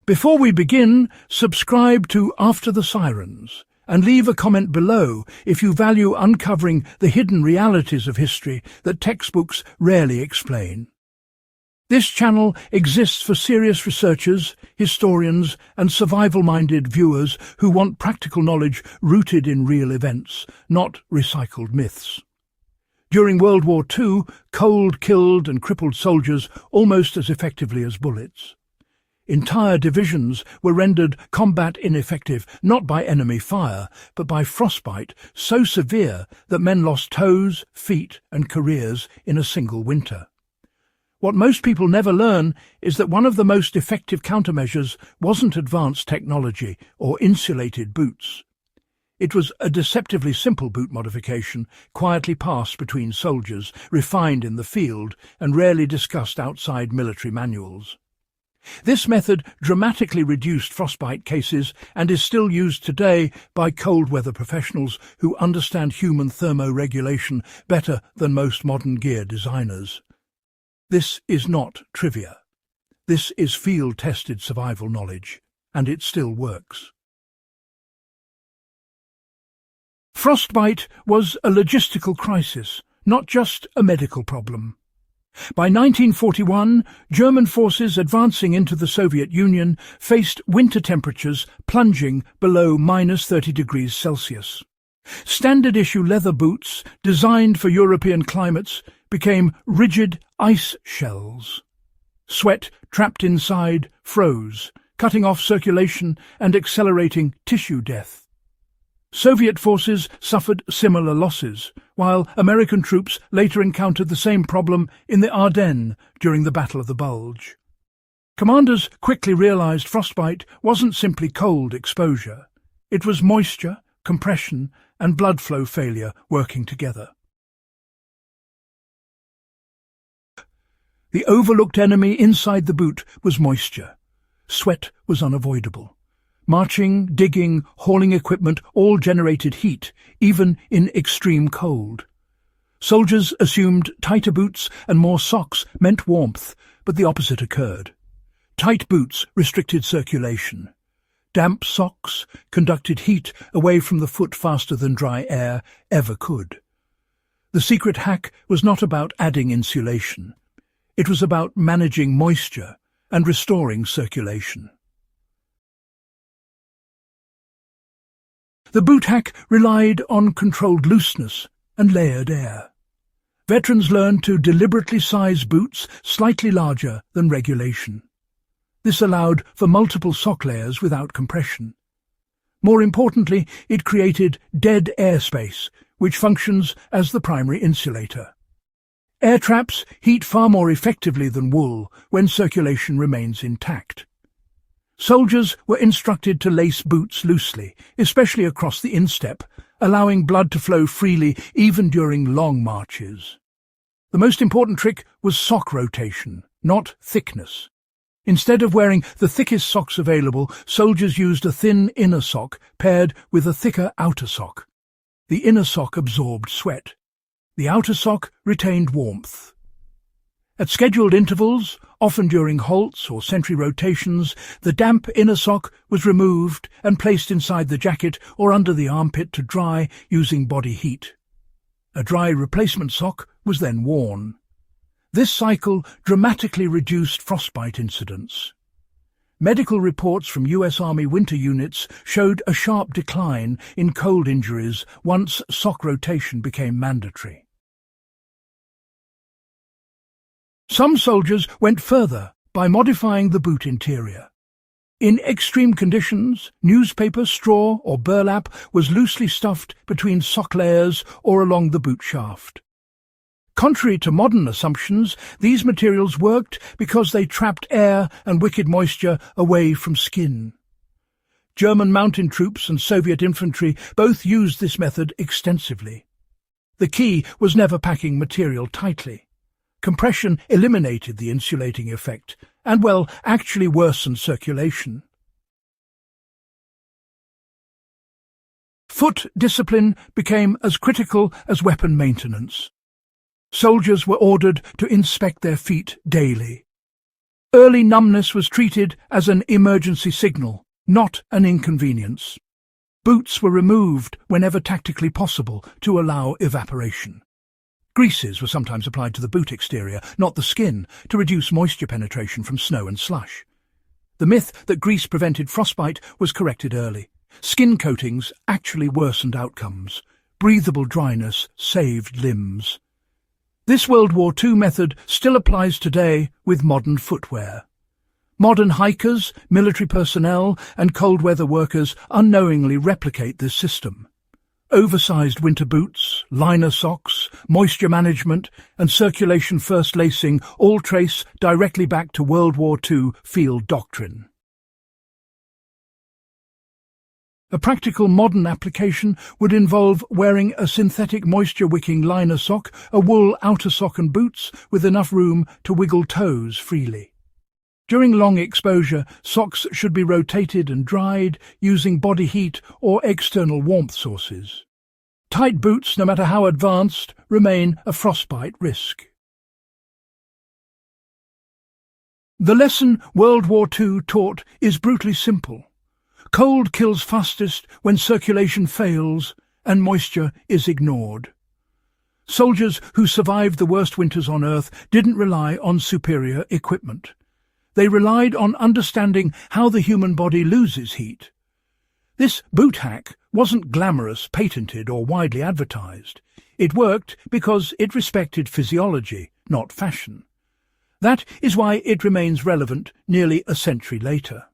Before we begin, subscribe to After the Sirens and leave a comment below if you value uncovering the hidden realities of history that textbooks rarely explain. This channel exists for serious researchers, historians, and survival-minded viewers who want practical knowledge rooted in real events, not recycled myths. During World War II, cold killed and crippled soldiers almost as effectively as bullets. Entire divisions were rendered combat ineffective not by enemy fire, but by frostbite so severe that men lost toes, feet, and careers in a single winter. What most people never learn is that one of the most effective countermeasures wasn't advanced technology or insulated boots. It was a deceptively simple boot modification, quietly passed between soldiers, refined in the field, and rarely discussed outside military manuals. This method dramatically reduced frostbite cases and is still used today by cold weather professionals who understand human thermoregulation better than most modern gear designers. This is not trivia. This is field-tested survival knowledge, and it still works. Frostbite was a logistical crisis, not just a medical problem. By 1941, German forces advancing into the Soviet Union faced winter temperatures plunging below -30 degrees Celsius. Standard-issue leather boots, designed for European climates, became rigid ice shells. Sweat trapped inside froze, cutting off circulation and accelerating tissue death. Soviet forces suffered similar losses, while American troops later encountered the same problem in the Ardennes during the Battle of the Bulge. Commanders quickly realized frostbite wasn't simply cold exposure. It was moisture, compression, and blood flow failure working together. The overlooked enemy inside the boot was moisture. Sweat was unavoidable. Marching, digging, hauling equipment all generated heat, even in extreme cold. Soldiers assumed tighter boots and more socks meant warmth, but the opposite occurred. Tight boots restricted circulation. Damp socks conducted heat away from the foot faster than dry air ever could. The secret hack was not about adding insulation. It was about managing moisture and restoring circulation. The boot hack relied on controlled looseness and layered air. Veterans learned to deliberately size boots slightly larger than regulation. This allowed for multiple sock layers without compression. More importantly, it created dead airspace, which functions as the primary insulator. Air traps heat far more effectively than wool when circulation remains intact. Soldiers were instructed to lace boots loosely, especially across the instep, allowing blood to flow freely even during long marches. The most important trick was sock rotation, not thickness. Instead of wearing the thickest socks available, soldiers used a thin inner sock paired with a thicker outer sock. The inner sock absorbed sweat. The outer sock retained warmth. At scheduled intervals, often during halts or sentry rotations, the damp inner sock was removed and placed inside the jacket or under the armpit to dry using body heat. A dry replacement sock was then worn. This cycle dramatically reduced frostbite incidents. Medical reports from US Army winter units showed a sharp decline in cold injuries once sock rotation became mandatory. Some soldiers went further by modifying the boot interior. In extreme conditions, newspaper, straw, or burlap was loosely stuffed between sock layers or along the boot shaft. Contrary to modern assumptions, these materials worked because they trapped air and wicked moisture away from skin. German mountain troops and Soviet infantry both used this method extensively. The key was never packing material tightly. Compression eliminated the insulating effect and, well, actually worsened circulation. Foot discipline became as critical as weapon maintenance. Soldiers were ordered to inspect their feet daily. Early numbness was treated as an emergency signal, not an inconvenience. Boots were removed whenever tactically possible to allow evaporation. Greases were sometimes applied to the boot exterior, not the skin, to reduce moisture penetration from snow and slush. The myth that grease prevented frostbite was corrected early. Skin coatings actually worsened outcomes. Breathable dryness saved limbs. This World War II method still applies today with modern footwear. Modern hikers, military personnel, and cold-weather workers unknowingly replicate this system. Oversized winter boots, liner socks, moisture management, and circulation-first lacing all trace directly back to World War II field doctrine. A practical modern application would involve wearing a synthetic moisture-wicking liner sock, a wool outer sock and boots with enough room to wiggle toes freely. During long exposure, socks should be rotated and dried using body heat or external warmth sources. Tight boots, no matter how advanced, remain a frostbite risk. The lesson World War II taught is brutally simple. Cold kills fastest when circulation fails and moisture is ignored. Soldiers who survived the worst winters on Earth didn't rely on superior equipment. They relied on understanding how the human body loses heat. This boot hack wasn't glamorous, patented, or widely advertised. It worked because it respected physiology, not fashion. That is why it remains relevant nearly a century later.